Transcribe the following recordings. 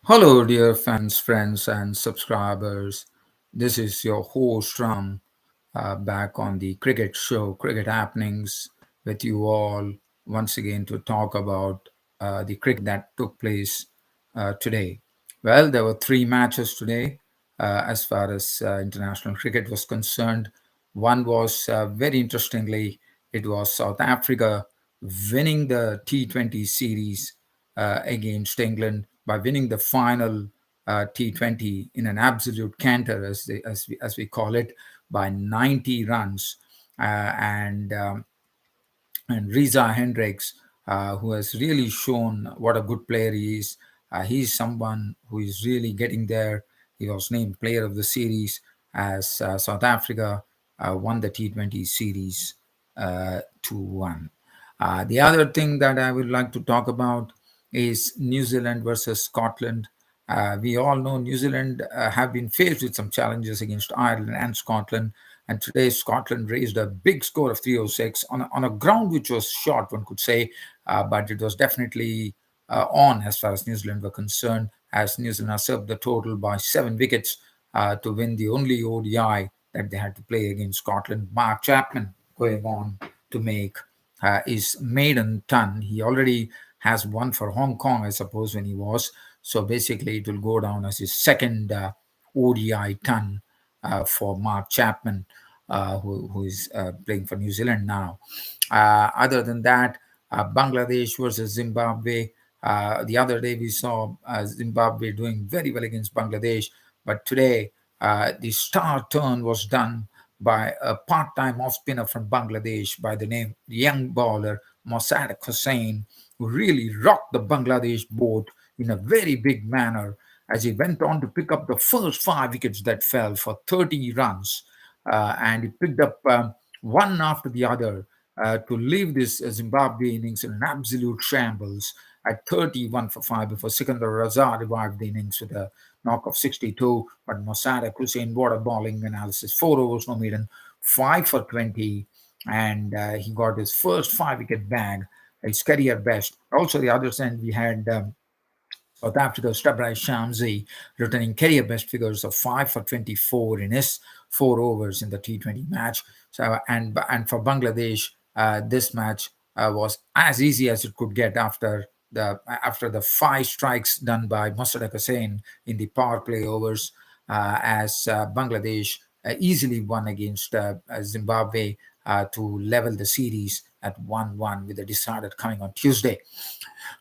Hello, dear fans, friends, and subscribers. This is your host Ram back on the cricket show, Cricket Happenings, with you all once again to talk about the cricket that took place today. Well, there were three matches today as far as international cricket was concerned. One was very interestingly, it was South Africa winning the T20 series against England by winning the final T20 in an absolute canter, as we call it, by 90 runs. And Riza Hendricks, who has really shown what a good player he is. He's someone who is really getting there. He was named Player of the Series as South Africa won the T20 series 2-1. The other thing that I would like to talk about is New Zealand versus Scotland. We all know New Zealand have been faced with some challenges against Ireland and Scotland, and today Scotland raised a big score of 306 on a ground which was short, one could say, but it was definitely on as far as New Zealand were concerned, as New Zealand served the total by 7 wickets to win the only ODI that they had to play against Scotland. Mark Chapman going on to make his maiden ton. He already has one for Hong Kong, I suppose, when he was. So basically, it will go down as his second ODI ton for Mark Chapman, who is playing for New Zealand now. Other than that, Bangladesh versus Zimbabwe. The other day we saw Zimbabwe doing very well against Bangladesh, but today the star turn was done by a part-time off-spinner from Bangladesh by the name young bowler Mosaddek Hussain, who really rocked the Bangladesh boat in a very big manner as he went on to pick up the first 5 wickets that fell for 30 runs. And he picked up one after the other to leave this Zimbabwe innings in an absolute shambles at 31 for 5 before Sikandar Raza revived the innings with a knock of 62. But Mosaddek Hussain, what a bowling analysis. 4 overs, no maiden, 5 for 20. And he got his first 5 wicket bag, his career best. Also, the other end, we had South Africa's Tabrai Shamsi returning career best figures of 5 for 24 in his 4 overs in the T20 match. So and for Bangladesh, this match was as easy as it could get after the 5 strikes done by Mosaddek Hussain in the power play overs, as Bangladesh easily won against Zimbabwe to level the series at 1-1 with the decider coming on Tuesday.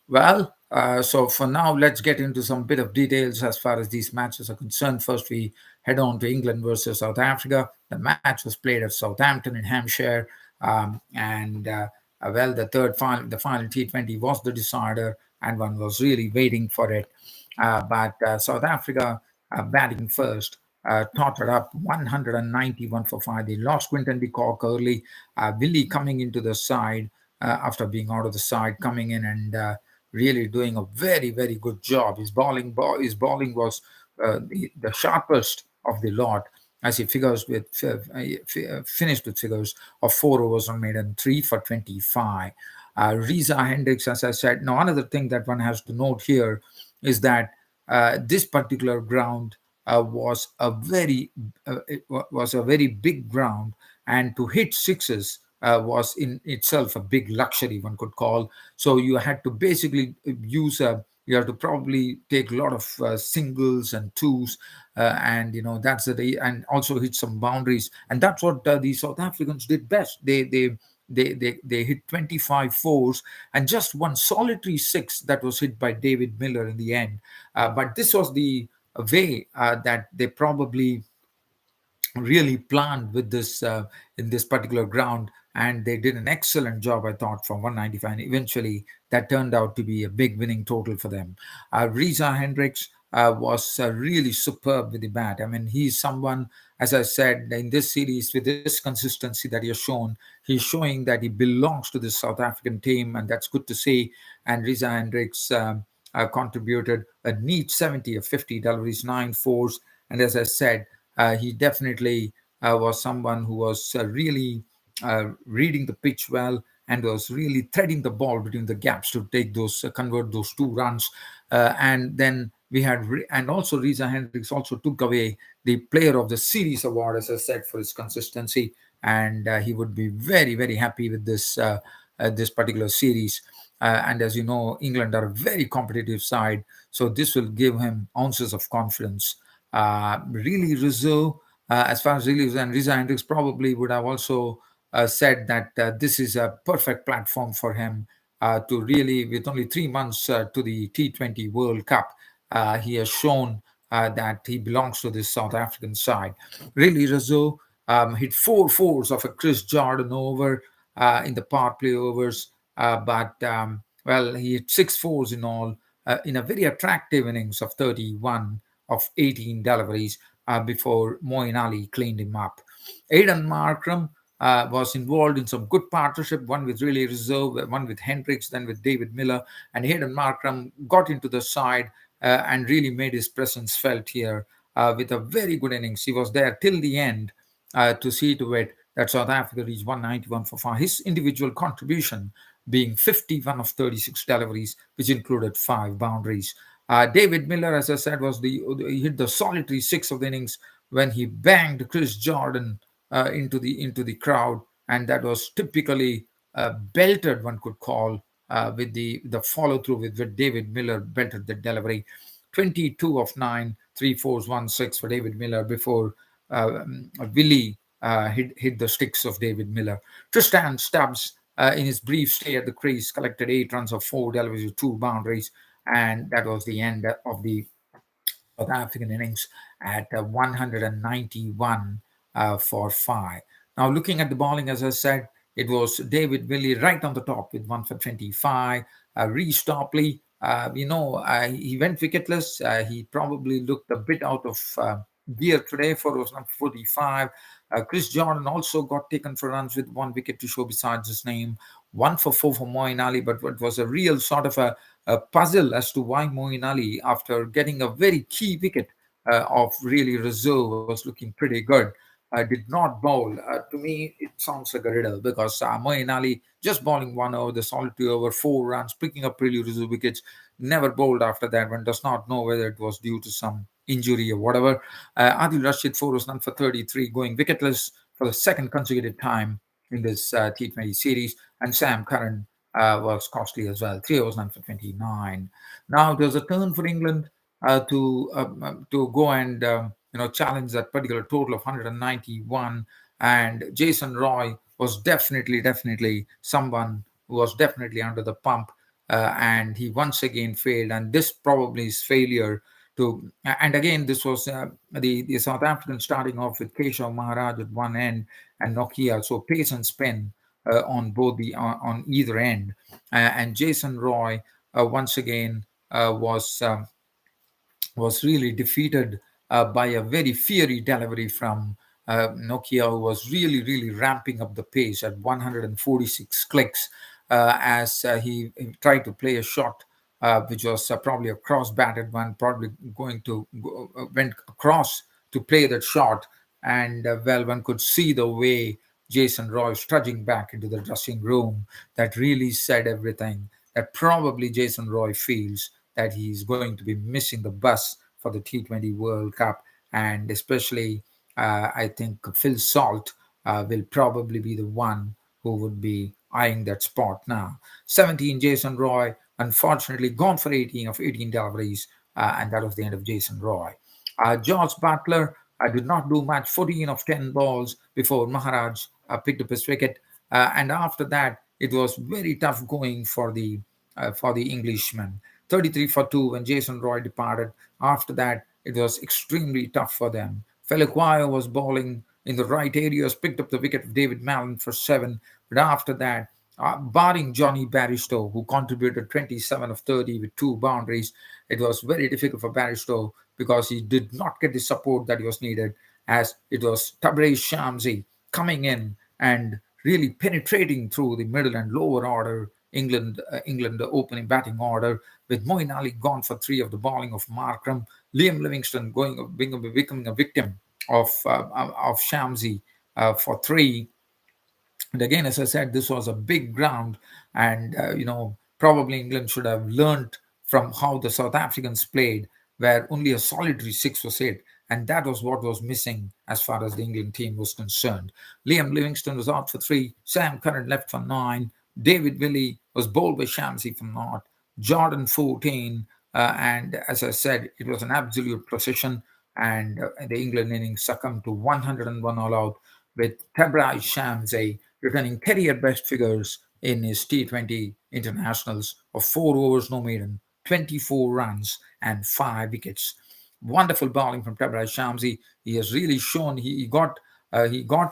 Well, so for now, let's get into some bit of details as far as these matches are concerned. First, we head on to England versus South Africa. The match was played at Southampton in Hampshire, and well, the final T20 was the decider, and one was really waiting for it. But South Africa batting first. Tottered up 191 for 5. They lost Quinton de Kock early. Willie coming into the side after being out of the side, coming in and really doing a very, very good job. His bowling was the sharpest of the lot, as he finished with figures of 4 overs unmade and 3 for 25. Riza Hendricks, as I said. Now, another thing that one has to note here is that this particular ground was a very big ground, and to hit sixes was in itself a big luxury, one could call. So you had to basically you have to probably take a lot of singles and twos, and that's and also hit some boundaries, and that's what the South Africans did best. They hit 25 fours and just one solitary six that was hit by David Miller in the end. But this was the way that they probably really planned with this in this particular ground, and they did an excellent job, I thought, from 195, and eventually that turned out to be a big winning total for them. Riza Hendricks was really superb with the bat. I mean, he's someone, as I said, in this series, with this consistency that he has shown, he's showing that he belongs to this South African team, and that's good to see. And Riza Hendricks contributed a neat 70 of 50 deliveries, 9 fours, and as I said, he definitely was someone who was really reading the pitch well and was really threading the ball between the gaps to take those convert those 2 runs. And then we had, and also Reza Hendricks also took away the Player of the Series award, as I said, for his consistency, and he would be very, very happy with this particular series. And as you know, England are a very competitive side, so this will give him ounces of confidence. Really, Rizzo, as far as really, and Reza Hendricks probably would have also said that this is a perfect platform for him to really, with only 3 months to the T20 World Cup, he has shown that he belongs to this South African side. Really, Rizzo hit four fours of a Chris Jordan over in the power play overs, but well, he hit six fours in all in a very attractive innings of 31 of 18 deliveries before Moeen Ali cleaned him up. Aidan Markram was involved in some good partnership, one with really Reserve, one with Hendricks, then with David Miller. And Aidan Markram got into the side and really made his presence felt here with a very good innings. He was there till the end to see to it that South Africa reached 191 for 5. His individual contribution being 51 of 36 deliveries, which included 5 boundaries. David Miller, as I said, he hit the solitary six of the innings when he banged Chris Jordan into the crowd, and that was typically belted, one could call, with the follow through with David Miller belted the delivery. 22 of 9, 3 fours, 1 6 for David Miller before Willie hit the sticks of David Miller. Tristan Stubbs, in his brief stay at the crease, collected 8 runs of 4 deliveries with 2 boundaries, and that was the end of the South African innings at 191 for 5. Now, looking at the bowling, as I said, it was David Willey right on the top with 1 for 25. Reece Topley, he went wicketless. He probably looked a bit out of gear today for was number 45. Chris Jordan also got taken for runs with 1 wicket to show besides his name. 1 for 4 for Moeen Ali, but it was a real sort of a puzzle as to why Moeen Ali, after getting a very key wicket of really reserve, was looking pretty good. Did not bowl. To me, it sounds like a riddle because Moeen Ali just bowling 1 over, the solitary over, 4 runs, picking up really reserve wickets, never bowled after that. One does not know whether it was due to some injury or whatever. Adil Rashid 4 was done for 33, going wicketless for the second consecutive time in this T20 series, and Sam Curran was costly as well. 3 overs none for 29. Now there's a turn for England to go and challenge that particular total of 191. And Jason Roy was definitely someone who was definitely under the pump, and he once again failed. And this probably is failure to. And again, this was the South African starting off with Keshav Maharaj at one end and Nokia, so pace and spin on both on either end. And Jason Roy once again was really defeated by a very fiery delivery from Nokia, who was really ramping up the pace at 146 clicks as he tried to play a shot which was probably a cross-batted one, probably going to went across to play that shot. And well, one could see the way Jason Roy trudging back into the dressing room. That really said everything. That probably Jason Roy feels that he's going to be missing the bus for the T20 World Cup. And especially, I think Phil Salt will probably be the one who would be eyeing that spot now. 17, Jason Roy, unfortunately gone for 18 of 18 deliveries, and that was the end of Jason Roy. George Butler did not do much, 14 of 10 balls before Maharaj picked up his wicket. And after that, it was very tough going for the Englishman. 33 for 2 when Jason Roy departed. After that, it was extremely tough for them. Feliquayo was bowling in the right areas, picked up the wicket of David Mallon for 7. But after that, barring Johnny Barristow, who contributed 27 of 30 with 2 boundaries, it was very difficult for Barristow because he did not get the support that he was needed, as it was Tabraiz Shamsi coming in and really penetrating through the middle and lower order England opening batting order, with Moeen Ali gone for 3 of the bowling of Markram, Liam Livingstone becoming a victim of Shamsi for 3. And again, as I said, this was a big ground, and probably England should have learned from how the South Africans played where only a solitary six was hit, and that was what was missing as far as the England team was concerned. Liam Livingstone was out for three, Sam Curran left for nine, David Willey was bowled by Shamsi for naught, Jordan 14, and as I said, it was an absolute precision, and the England innings succumbed to 101 all out, with Tabraj Shamsi returning career best figures in his T20 internationals of 4 overs no maiden, 24 runs, and 5 wickets. Wonderful bowling from Tabraj Shamsi. He has really shown he got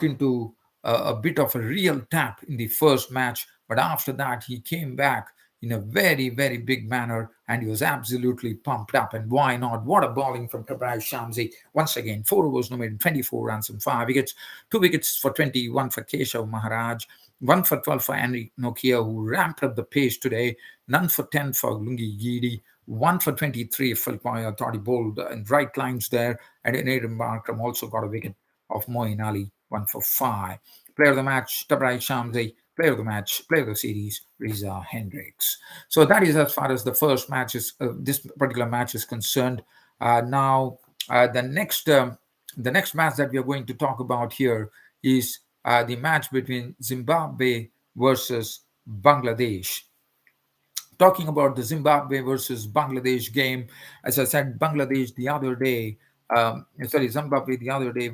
into a bit of a real tap in the first match, but after that he came back in a very, very big manner, and he was absolutely pumped up. And why not? What a bowling from Tabraj Shamsi. Once again, 4 overs no maiden, 24 runs and 5 wickets. 2 wickets for 20, one for Keshav Maharaj, one for 12 for Henry Nokia, who ramped up the pace today, none for 10 for Lungi Gidi, one for 23 for Philpaya. Thought he bowled in right lines there, and Aidan Markram also got a wicket of Moeen Ali, one for 5. Player of the match, Tabraj Shamsi. Player of the match, player of the series, Riza Hendricks. So that is as far as the first match is, this particular match is concerned. Now, the next match that we are going to talk about here is the match between Zimbabwe versus Bangladesh. Talking about the Zimbabwe versus Bangladesh game, as I said, Zimbabwe the other day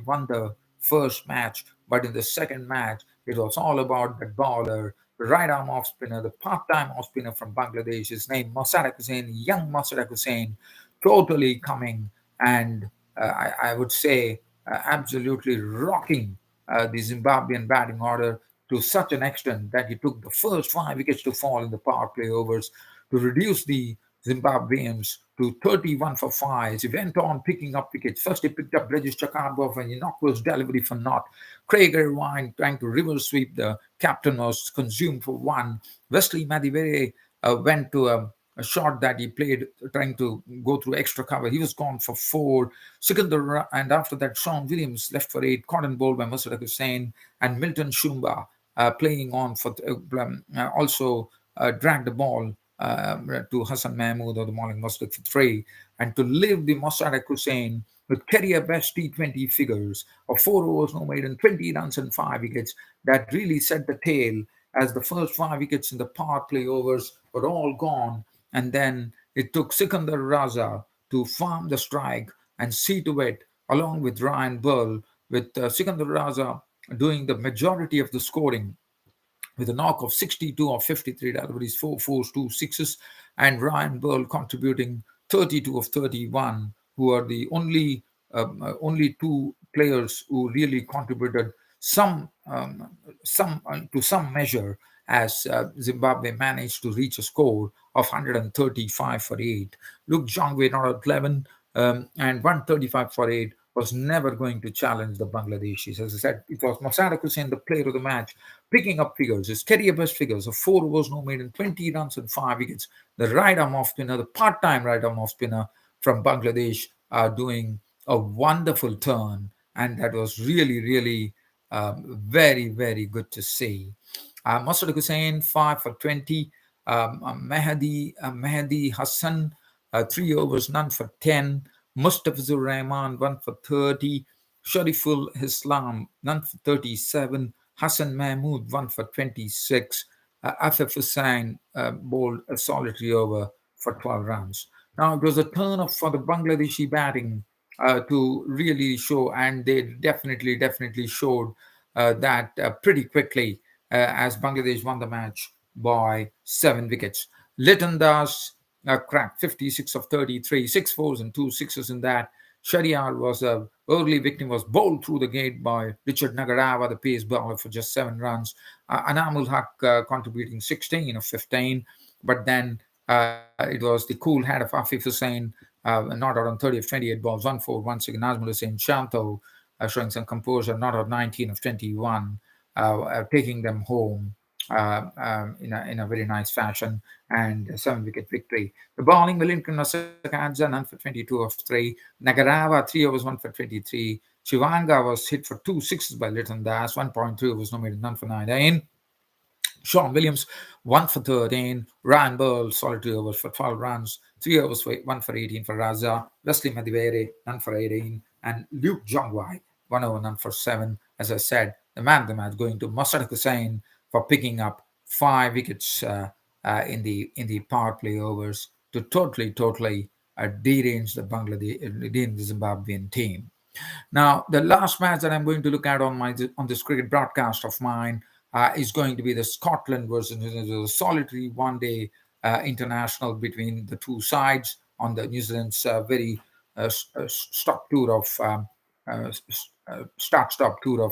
won the first match, but in the second match, it was all about that bowler, the right arm off spinner, the part-time off spinner from Bangladesh. His name Mosaddek Hussain, young Mosaddek Hussain, totally coming and I would say absolutely rocking the Zimbabwean batting order to such an extent that he took the first 5 wickets to fall in the power play overs to reduce the Zimbabweans to 31 for 5. He went on picking up wickets. First, he picked up Regis Chakarbov and he knocked his delivery for naught. Craig Irvine trying to reverse sweep. The captain was consumed for 1. Wesley Madivere went to a shot that he played trying to go through extra cover. He was gone for 4. Sikandar, and after that, Sean Williams left for 8. Cotton bowled by Mosaddek Hussain, and Milton Shumba playing on for also dragged the ball to Hassan Mahmood or the Malik Muslik for 3. And to leave the Mosaddek Hussain with career best T20 figures of 4 overs no maiden, 20 runs and 5 wickets, that really set the tail as the first 5 wickets in the power play overs were all gone. And then it took Sikandar Raza to farm the strike and see to it, along with Ryan Burl, with Sikandar Raza doing the majority of the scoring with a knock of 62 of 53 deliveries, 4 fours, 2 sixes, and Ryan Burl contributing 32 of 31, who are the only 2 players who really contributed some to some measure as Zimbabwe managed to reach a score of 135 for 8. Luke Jongwe not at 11, and 135 for 8 was never going to challenge the Bangladeshis. As I said, it was Mosaddek Hussain, the player of the match, picking up figures, his career best figures of 4 overs no maiden, 20 runs and 5 wickets. The right arm off spinner, the part-time right arm off spinner from Bangladesh, are doing a wonderful turn, and that was really, really very, very good to see. Mosaddek Hussain, 5 for 20. Mehdi Hassan, 3 overs, none for 10. Mustafizur Rahman, 1 for 30. Shariful Islam, none for 37. Hassan Mahmood, 1 for 26. Afif Hussain bowled a solitary over for 12 runs. Now it was a turn of for the Bangladeshi batting to really show, and they definitely showed that pretty quickly as Bangladesh won the match by 7 wickets. Liton Das cracked 56 of 33, 6 fours and 2 sixes in that. Shariar was a early victim, was bowled through the gate by Richard Nagarava, the pace bowler, for just 7 runs. Anamul Haq contributing 16 of 15, but then it was the cool head of Afif Hussain, not out on 30 of 28 balls, 1 4, 1 6. Nazmul Hussain Shanto showing some composure, not out 19 of 21, taking them home in a very nice fashion, and a 7 wicket victory. The bowling, Wellington Nasakanza, none for 22 of 3. Nagarava, 3 overs, 1 for 23. Chivanga was hit for 2 sixes by Liton Das, 1.3 overs, no maiden, none for 19. Sean Williams, 1 for 13. Ryan Burl, solitary overs for 12 runs. 3 overs for 1 for 18 for Raza, Wesley Madivere, none for 18, and Luke Jongwai, 1 over, none for 7. As I said, the man of the match going to Mustard Hussain for picking up 5 wickets in the power play overs to totally derange the Zimbabwean team. Now, the last match that I'm going to look at on this cricket broadcast of mine is going to be the Scotland versus New Zealand, a solitary one-day international between the two sides on the New Zealand's very stop tour of start-stop tour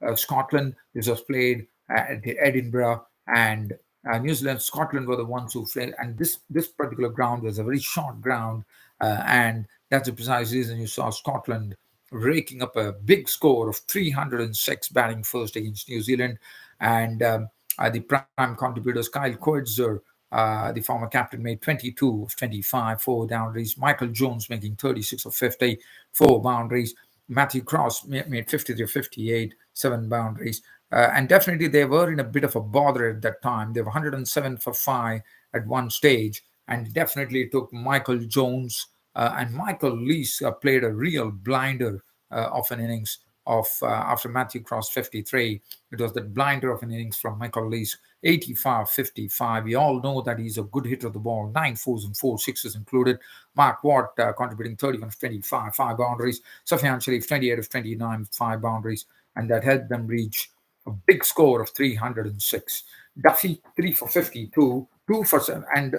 of Scotland. This was played at Edinburgh, and New Zealand, Scotland were the ones who played, and this particular ground was a very short ground, and that's the precise reason you saw Scotland raking up a big score of 306 batting first against New Zealand. And the prime contributors, Kyle Coetzer, the former captain, made 22 of 25, 4 boundaries. Michael Jones making 36 of 50, 4 boundaries. Matthew Cross made 53 of 58, 7 boundaries. And definitely they were in a bit of a bother at that time. They were 107 for 5 at one stage. And definitely it took Michael Jones and Michael Lees played a real blinder of an innings of after Matthew Cross 53. It was the blinder of an innings from Michael Lees, 85-55. We all know that he's a good hitter of the ball, 9 4s and 4 6s included. Mark Watt contributing 31 of 25, 5 boundaries. Sufyan Sharif 28 of 29, 5 boundaries. And that helped them reach a big score of 306. Duffy 3 for 52, 2 for 7, and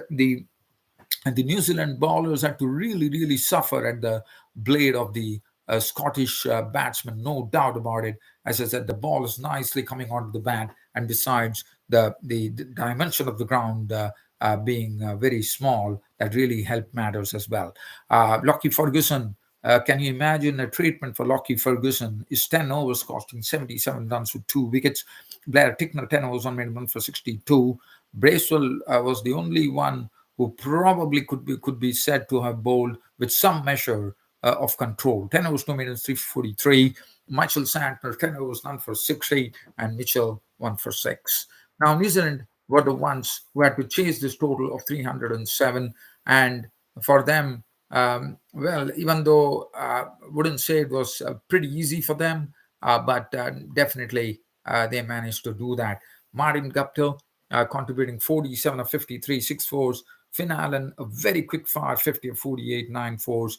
the New Zealand bowlers had to really suffer at the blade of the Scottish batsman, no doubt about it. As I said, the ball is nicely coming onto the bat, and besides the dimension of the ground being very small, that really helped matters as well. Lockie Ferguson, can you imagine a treatment for Lockie Ferguson? Is 10 overs costing 77 runs with 2 wickets. Blair Tickner 10 overs, 1 for 62. Bracewell was the only one who probably could be said to have bowled with some measure of control. 10 overs, 2 minutes, 3 for 43. Mitchell Santner, 10 overs, none for 60, and Mitchell, 1 for 6. Now, New Zealand were the ones who had to chase this total of 307, and for them, well, even though wouldn't say it was pretty easy for them, but definitely they managed to do that. Martin Guptill contributing 47 of 53, 6 4s. Finn Allen, a very quick fire, 50 of 48, 9 4s.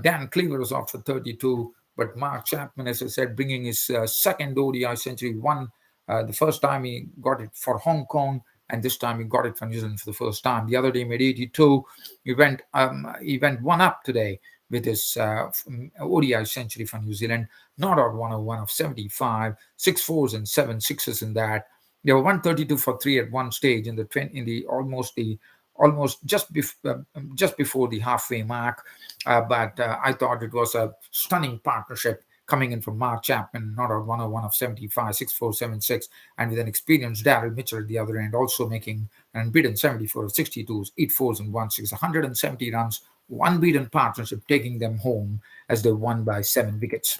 Dan Cleaver was off for 32, but Mark Chapman, as I said, bringing his second ODI century, one the first time he got it for Hong Kong, and this time he got it for New Zealand for the first time. The other day he made 82. He went one up today with his ODI century for New Zealand. Not out 101 of 75, 6 4s and 7 6s in that. They were 132 for 3 at one stage in the almost just before the halfway mark. But I thought it was a stunning partnership coming in from Mark Chapman, not out 101 of 75, 6 4, 7 6, and with an experienced Daryl Mitchell at the other end, also making an unbeaten 74 of 62s, 8 4s and 1 6, 170 runs, one beaten partnership, taking them home as they won by 7 wickets.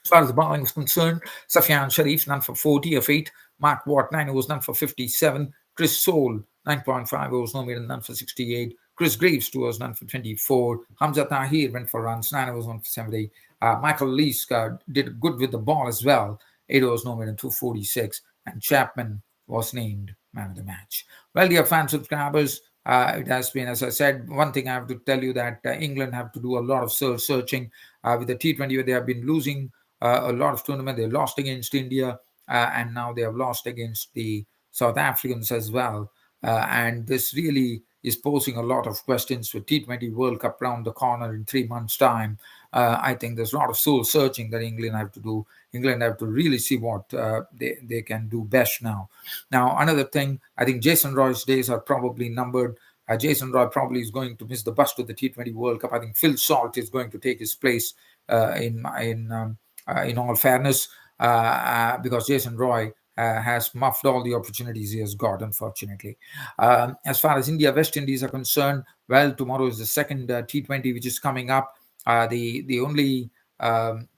As far as the bowling is concerned, Sufyan Sharif, none for 40 of 8. Mark Watt, 9 overs, none for 57. Chris Soule, 9.5 overs, no made, none for 68. Chris Graves, 2 overs, none for 24. Hamza Tahir went for runs, 9 overs, 1 for 70. Michael Lees did good with the ball as well, 8 overs, no made, and 246. And Chapman was named man of the match. Well, dear fan subscribers, it has been, as I said, one thing I have to tell you that England have to do a lot of soul searching with the T20, where they have been losing a lot of tournament. They lost against India, and now they have lost against the South Africans as well. And this really is posing a lot of questions with T20 World Cup round the corner in 3 months' time. I think there's a lot of soul searching that England have to do. England have to really see what they can do best now. Now, another thing, I think Jason Roy's days are probably numbered. Jason Roy probably is going to miss the bus to the T20 World Cup. I think Phil Salt is going to take his place in all fairness, because Jason Roy has muffed all the opportunities he has got, unfortunately. As far as India, West Indies are concerned, well, tomorrow is the second T20 which is coming up. The only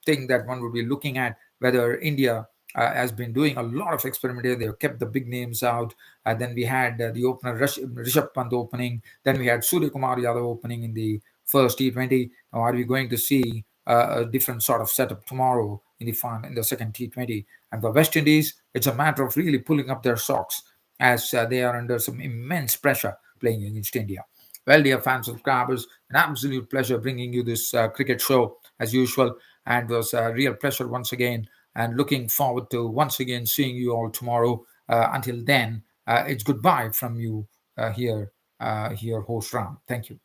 thing that one would be looking at, whether India has been doing a lot of experimentation. They've kept the big names out. Then we had the opener Rishabh Pant opening. Then we had Surya Kumar Yadav opening in the first T20. Now, are we going to see a different sort of setup tomorrow in the second T20? And for West Indies, it's a matter of really pulling up their socks as they are under some immense pressure playing against India. Well, dear fans and subscribers, an absolute pleasure bringing you this cricket show as usual, and it was a real pleasure once again. And looking forward to once again seeing you all tomorrow. Until then, it's goodbye from you here, your host Ram. Thank you.